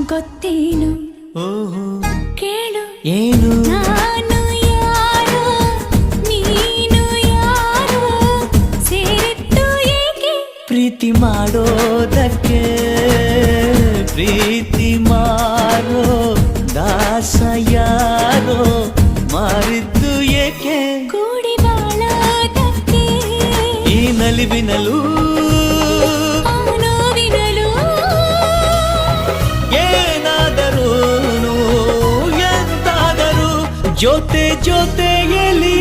ಗೊತ್ತೇನು ಓಹೋ ಕೇಳು ಏನು ನಾನು ಯಾರೋ ನೀನು ಯಾರೋ ಸೇರಿತ್ತು ಏಕೆ ಪ್ರೀತಿ ಮಾಡೋದಕ್ಕೆ ಪ್ರೀತಿ ಮಾರೋ ದಾಸ ಯಾರೋ ಮಾರಿದ್ದು ಏಕೆ ಕೂಡಿ ಬಾಳೋದಕ್ಕೆ ಈ ನಲಿವಿನಲು ನೋವಿನಲು ಏನಾದರೂ ಎಂತಾದರೂ ಜೊತೆ ಜೊತೆಯಲ್ಲಿ